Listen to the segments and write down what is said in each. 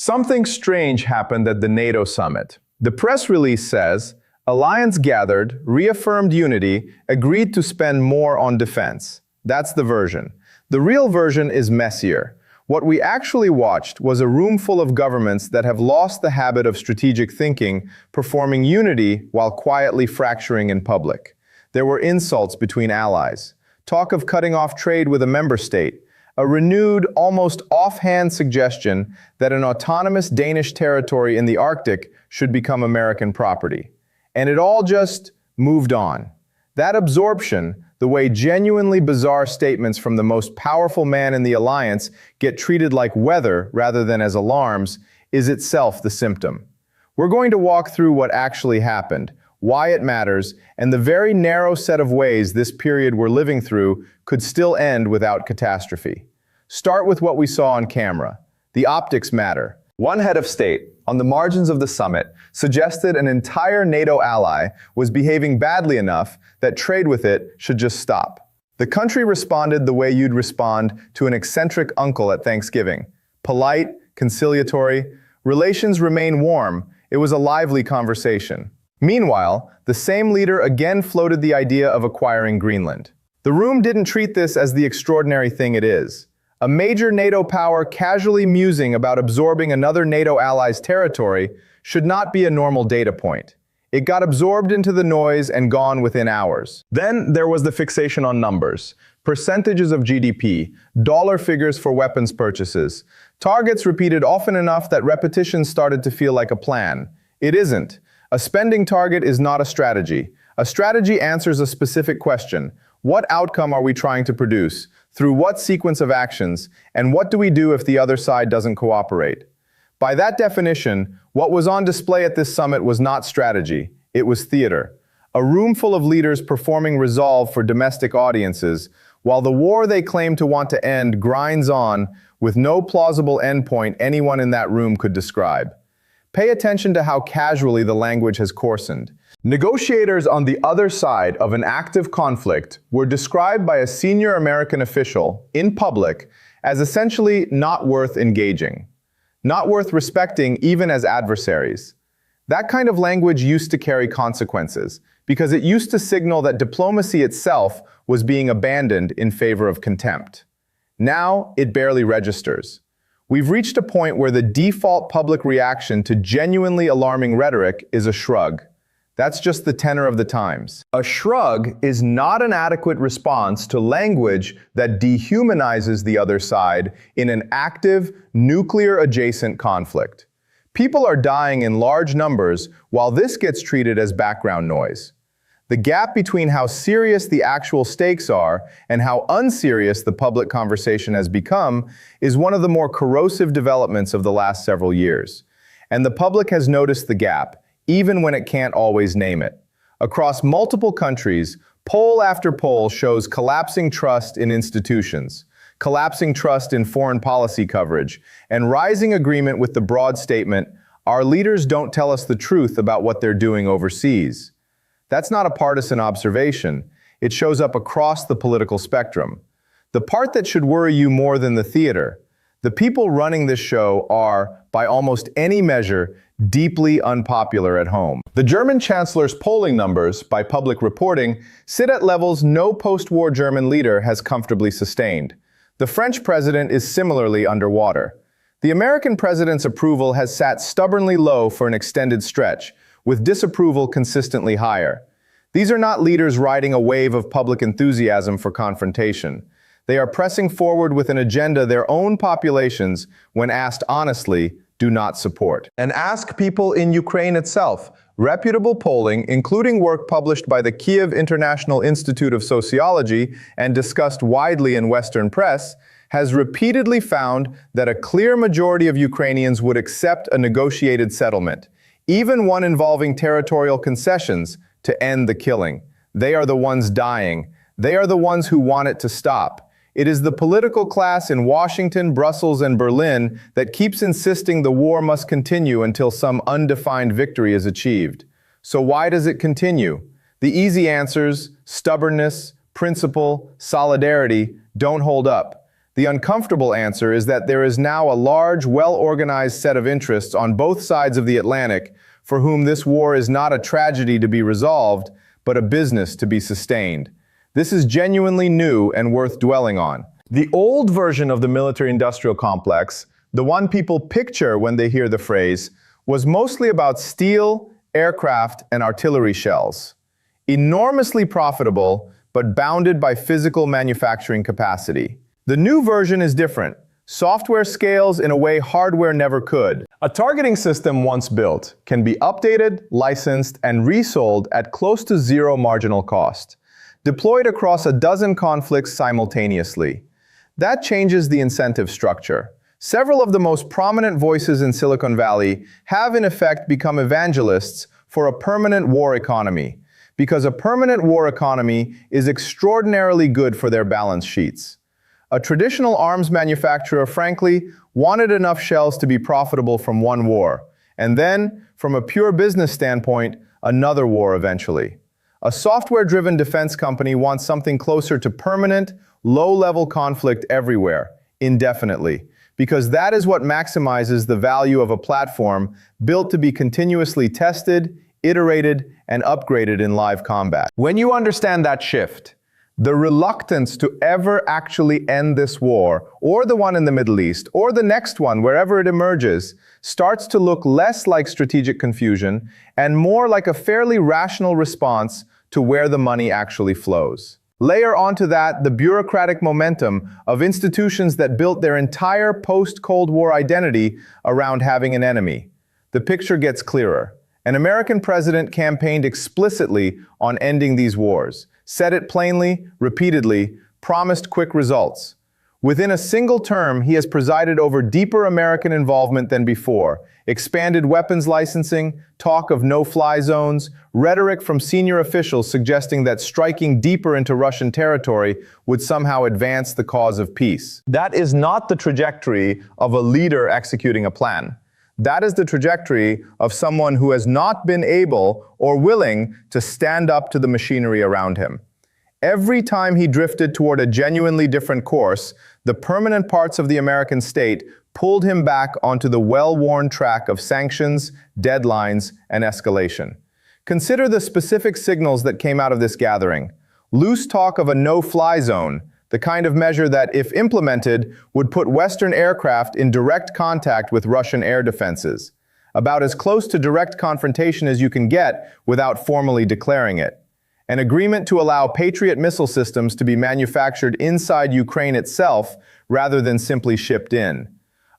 Something strange happened at the NATO summit. The press release says, alliance gathered, reaffirmed unity, agreed to spend more on defense. That's the version. The real version is messier. What we actually watched was a room full of governments that have lost the habit of strategic thinking, performing unity while quietly fracturing in public. There were insults between allies, talk of cutting off trade with a member state, a renewed, almost offhand suggestion that an autonomous Danish territory in the Arctic should become American property. And it all just moved on. That absorption, the way genuinely bizarre statements from the most powerful man in the alliance get treated like weather rather than as alarms, is itself the symptom. We're going to walk through what actually happened, why it matters, and the very narrow set of ways this period we're living through could still end without catastrophe. Start with what we saw on camera. The optics matter. One head of state, on the margins of the summit, suggested an entire NATO ally was behaving badly enough that trade with it should just stop. The country responded the way you'd respond to an eccentric uncle at Thanksgiving. Polite, conciliatory, relations remain warm. It was a lively conversation. Meanwhile, the same leader again floated the idea of acquiring Greenland. The room didn't treat this as the extraordinary thing it is. A major NATO power casually musing about absorbing another NATO ally's territory should not be a normal data point. It got absorbed into the noise and gone within hours. Then there was the fixation on numbers. Percentages of GDP, dollar figures for weapons purchases. Targets repeated often enough that repetition started to feel like a plan. It isn't. A spending target is not a strategy. A strategy answers a specific question. What outcome are we trying to produce? Through what sequence of actions? And what do we do if the other side doesn't cooperate? By that definition, what was on display at this summit was not strategy. It was theater. A room full of leaders performing resolve for domestic audiences, while the war they claim to want to end grinds on with no plausible endpoint anyone in that room could describe. Pay attention to how casually the language has coarsened. Negotiators on the other side of an active conflict were described by a senior American official, in public, as essentially not worth engaging. Not worth respecting even as adversaries. That kind of language used to carry consequences, because it used to signal that diplomacy itself was being abandoned in favor of contempt. Now, it barely registers. We've reached a point where the default public reaction to genuinely alarming rhetoric is a shrug. That's just the tenor of the times. A shrug is not an adequate response to language that dehumanizes the other side in an active, nuclear-adjacent conflict. People are dying in large numbers while this gets treated as background noise. The gap between how serious the actual stakes are and how unserious the public conversation has become is one of the more corrosive developments of the last several years. And the public has noticed the gap, even when it can't always name it. Across multiple countries, poll after poll shows collapsing trust in institutions, collapsing trust in foreign policy coverage, and rising agreement with the broad statement, our leaders don't tell us the truth about what they're doing overseas. That's not a partisan observation. It shows up across the political spectrum. The part that should worry you more than the theater, the people running this show are, by almost any measure, deeply unpopular at home. The German Chancellor's polling numbers, by public reporting, sit at levels no post-war German leader has comfortably sustained. The French president is similarly underwater. The American president's approval has sat stubbornly low for an extended stretch, with disapproval consistently higher. These are not leaders riding a wave of public enthusiasm for confrontation. They are pressing forward with an agenda their own populations, when asked honestly, do not support. And ask people in Ukraine itself. Reputable polling, including work published by the Kiev International Institute of Sociology and discussed widely in Western press, has repeatedly found that a clear majority of Ukrainians would accept a negotiated settlement, even one involving territorial concessions, to end the killing. They are the ones dying. They are the ones who want it to stop. It is the political class in Washington, Brussels, and Berlin that keeps insisting the war must continue until some undefined victory is achieved. So why does it continue? The easy answers, stubbornness, principle, solidarity, don't hold up. The uncomfortable answer is that there is now a large, well-organized set of interests on both sides of the Atlantic for whom this war is not a tragedy to be resolved, but a business to be sustained. This is genuinely new and worth dwelling on. The old version of the military-industrial complex, the one people picture when they hear the phrase, was mostly about steel, aircraft, and artillery shells. Enormously profitable, but bounded by physical manufacturing capacity. The new version is different. Software scales in a way hardware never could. A targeting system once built can be updated, licensed, and resold at close to zero marginal cost, deployed across a dozen conflicts simultaneously. That changes the incentive structure. Several of the most prominent voices in Silicon Valley have in effect become evangelists for a permanent war economy, because a permanent war economy is extraordinarily good for their balance sheets. A traditional arms manufacturer, frankly, wanted enough shells to be profitable from one war, and then, from a pure business standpoint, another war eventually. A software-driven defense company wants something closer to permanent, low-level conflict everywhere, indefinitely, because that is what maximizes the value of a platform built to be continuously tested, iterated, and upgraded in live combat. When you understand that shift, the reluctance to ever actually end this war, or the one in the Middle East, or the next one, wherever it emerges, starts to look less like strategic confusion and more like a fairly rational response to where the money actually flows. Layer onto that the bureaucratic momentum of institutions that built their entire post-Cold War identity around having an enemy. The picture gets clearer. An American president campaigned explicitly on ending these wars, said it plainly, repeatedly, promised quick results. Within a single term, he has presided over deeper American involvement than before, expanded weapons licensing, talk of no-fly zones, rhetoric from senior officials suggesting that striking deeper into Russian territory would somehow advance the cause of peace. That is not the trajectory of a leader executing a plan. That is the trajectory of someone who has not been able or willing to stand up to the machinery around him. Every time he drifted toward a genuinely different course, the permanent parts of the American state pulled him back onto the well-worn track of sanctions, deadlines, and escalation. Consider the specific signals that came out of this gathering. Loose talk of a no-fly zone, the kind of measure that, if implemented, would put Western aircraft in direct contact with Russian air defenses. About as close to direct confrontation as you can get without formally declaring it. An agreement to allow Patriot missile systems to be manufactured inside Ukraine itself rather than simply shipped in.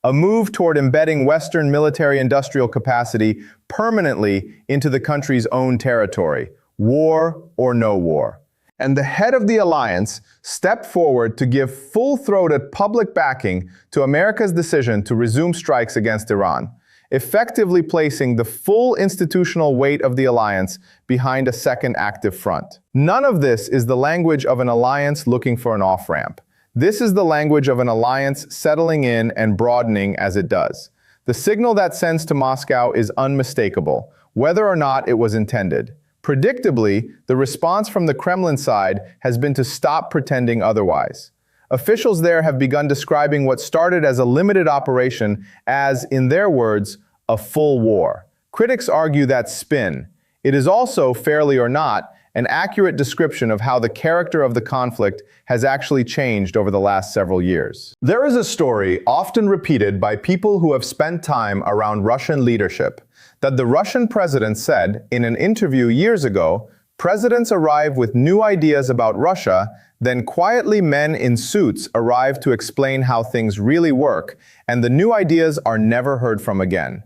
A move toward embedding Western military-industrial capacity permanently into the country's own territory, war or no war. And the head of the alliance stepped forward to give full-throated public backing to America's decision to resume strikes against Iran, effectively placing the full institutional weight of the alliance behind a second active front. None of this is the language of an alliance looking for an off-ramp. This is the language of an alliance settling in and broadening as it does. The signal that sends to Moscow is unmistakable, whether or not it was intended. Predictably, the response from the Kremlin side has been to stop pretending otherwise. Officials there have begun describing what started as a limited operation as, in their words, a full war. Critics argue that's spin. It is also, fairly or not, an accurate description of how the character of the conflict has actually changed over the last several years. There is a story often repeated by people who have spent time around Russian leadership that the Russian president said in an interview years ago, presidents arrive with new ideas about Russia, then quietly men in suits arrive to explain how things really work, and the new ideas are never heard from again.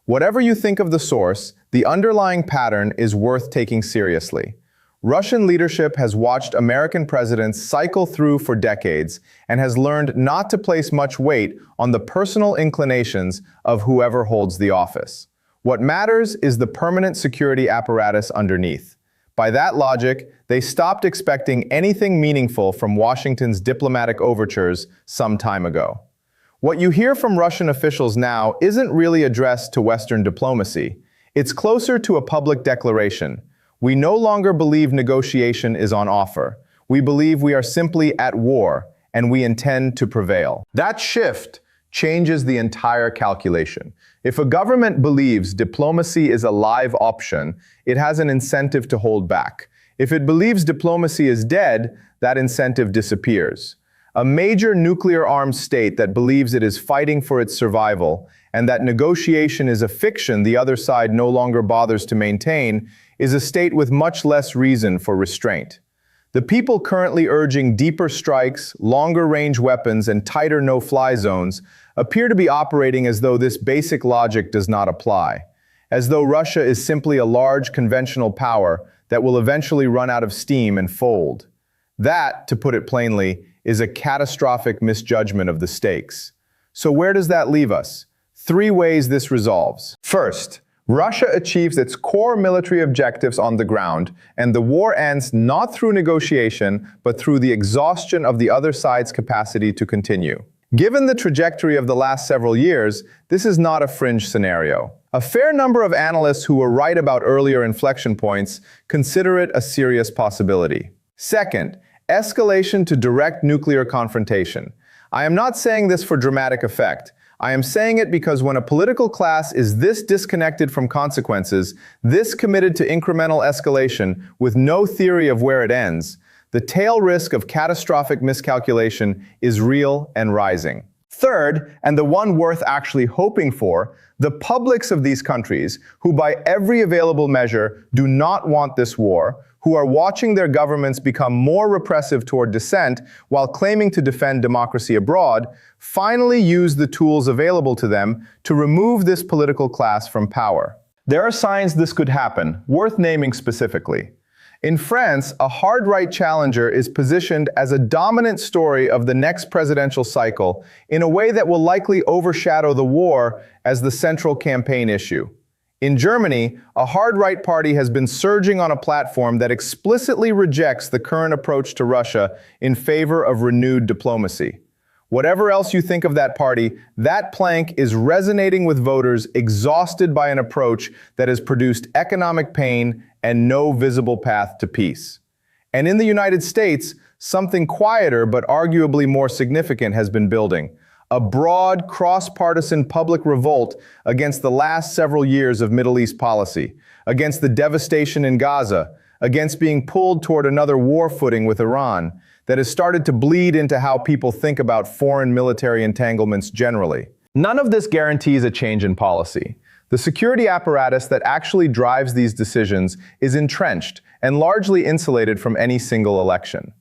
Whatever you think of the source, the underlying pattern is worth taking seriously. Russian leadership has watched American presidents cycle through for decades and has learned not to place much weight on the personal inclinations of whoever holds the office. What matters is the permanent security apparatus underneath. By that logic, they stopped expecting anything meaningful from Washington's diplomatic overtures some time ago. What you hear from Russian officials now isn't really addressed to Western diplomacy. It's closer to a public declaration. We no longer believe negotiation is on offer. We believe we are simply at war, and we intend to prevail. That shift changes the entire calculation. If a government believes diplomacy is a live option, it has an incentive to hold back. If it believes diplomacy is dead, that incentive disappears. A major nuclear-armed state that believes it is fighting for its survival and that negotiation is a fiction the other side no longer bothers to maintain is a state with much less reason for restraint. The people currently urging deeper strikes, longer-range weapons, and tighter no-fly zones appear to be operating as though this basic logic does not apply, as though Russia is simply a large conventional power that will eventually run out of steam and fold. That, to put it plainly, is a catastrophic misjudgment of the stakes. So where does that leave us? 3 ways this resolves. First, Russia achieves its core military objectives on the ground, and the war ends not through negotiation, but through the exhaustion of the other side's capacity to continue. Given the trajectory of the last several years, this is not a fringe scenario. A fair number of analysts who were right about earlier inflection points consider it a serious possibility. Second, escalation to direct nuclear confrontation. I am not saying this for dramatic effect. I am saying it because when a political class is this disconnected from consequences, this committed to incremental escalation with no theory of where it ends, the tail risk of catastrophic miscalculation is real and rising. Third, and the one worth actually hoping for, the publics of these countries, who by every available measure do not want this war, who are watching their governments become more repressive toward dissent while claiming to defend democracy abroad, finally use the tools available to them to remove this political class from power. There are signs this could happen, worth naming specifically. In France, a hard-right challenger is positioned as a dominant story of the next presidential cycle in a way that will likely overshadow the war as the central campaign issue. In Germany, a hard-right party has been surging on a platform that explicitly rejects the current approach to Russia in favor of renewed diplomacy. Whatever else you think of that party, that plank is resonating with voters exhausted by an approach that has produced economic pain and no visible path to peace. And in the United States, something quieter but arguably more significant has been building. A broad, cross-partisan public revolt against the last several years of Middle East policy, against the devastation in Gaza, against being pulled toward another war footing with Iran, that has started to bleed into how people think about foreign military entanglements generally. None of this guarantees a change in policy. The security apparatus that actually drives these decisions is entrenched and largely insulated from any single election.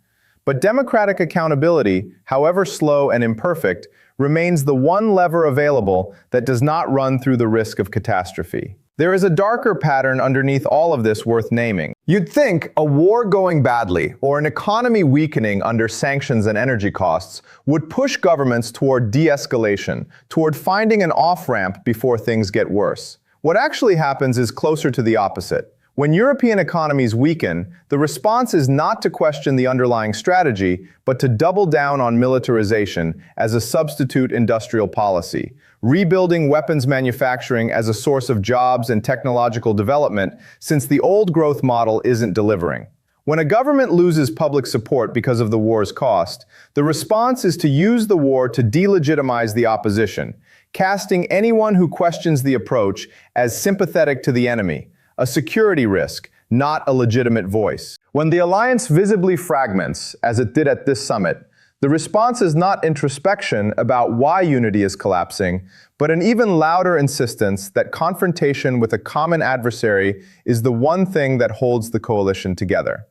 But democratic accountability, however slow and imperfect, remains the one lever available that does not run through the risk of catastrophe. There is a darker pattern underneath all of this worth naming. You'd think a war going badly or an economy weakening under sanctions and energy costs would push governments toward de-escalation, toward finding an off-ramp before things get worse. What actually happens is closer to the opposite. When European economies weaken, the response is not to question the underlying strategy, but to double down on militarization as a substitute industrial policy, rebuilding weapons manufacturing as a source of jobs and technological development, since the old growth model isn't delivering. When a government loses public support because of the war's cost, the response is to use the war to delegitimize the opposition, casting anyone who questions the approach as sympathetic to the enemy, a security risk, not a legitimate voice. When the alliance visibly fragments, as it did at this summit, the response is not introspection about why unity is collapsing, but an even louder insistence that confrontation with a common adversary is the one thing that holds the coalition together.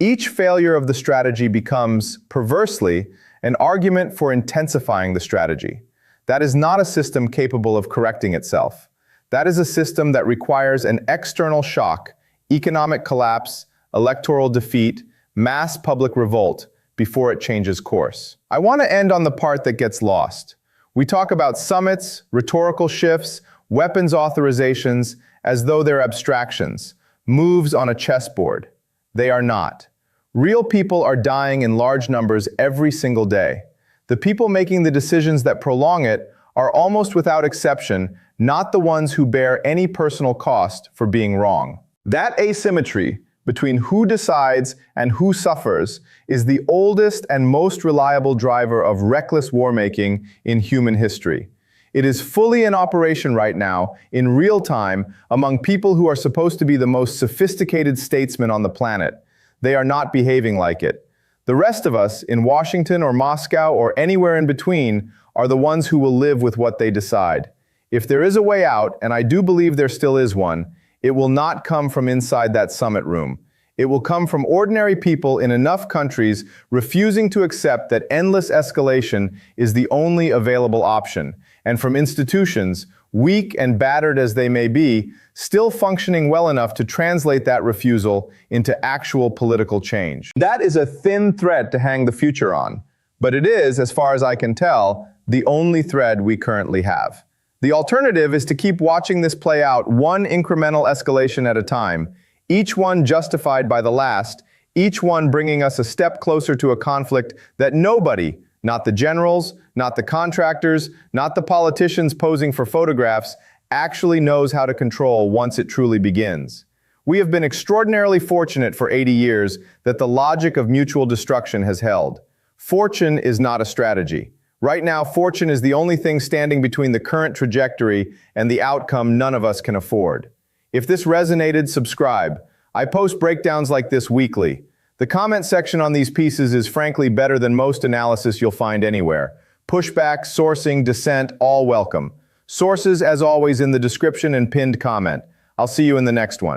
Each failure of the strategy becomes, perversely, an argument for intensifying the strategy. That is not a system capable of correcting itself. That is a system that requires an external shock, economic collapse, electoral defeat, mass public revolt, before it changes course. I want to end on the part that gets lost. We talk about summits, rhetorical shifts, weapons authorizations, as though they're abstractions, moves on a chessboard. They are not. Real people are dying in large numbers every single day. The people making the decisions that prolong it are almost without exception not the ones who bear any personal cost for being wrong. That asymmetry, between who decides and who suffers is the oldest and most reliable driver of reckless war-making in human history. It is fully in operation right now, in real time, among people who are supposed to be the most sophisticated statesmen on the planet. They are not behaving like it. The rest of us, in Washington or Moscow or anywhere in between, are the ones who will live with what they decide. If there is a way out, and I do believe there still is one, it will not come from inside that summit room. It will come from ordinary people in enough countries refusing to accept that endless escalation is the only available option, and from institutions, weak and battered as they may be, still functioning well enough to translate that refusal into actual political change. That is a thin thread to hang the future on, but it is, as far as I can tell, the only thread we currently have. The alternative is to keep watching this play out one incremental escalation at a time, each one justified by the last, each one bringing us a step closer to a conflict that nobody, not the generals, not the contractors, not the politicians posing for photographs, actually knows how to control once it truly begins. We have been extraordinarily fortunate for 80 years that the logic of mutual destruction has held. Fortune is not a strategy. Right now, fortune is the only thing standing between the current trajectory and the outcome none of us can afford. If this resonated, subscribe. I post breakdowns like this weekly. The comment section on these pieces is frankly better than most analysis you'll find anywhere. Pushback, sourcing, dissent, all welcome. Sources, as always, in the description and pinned comment. I'll see you in the next one.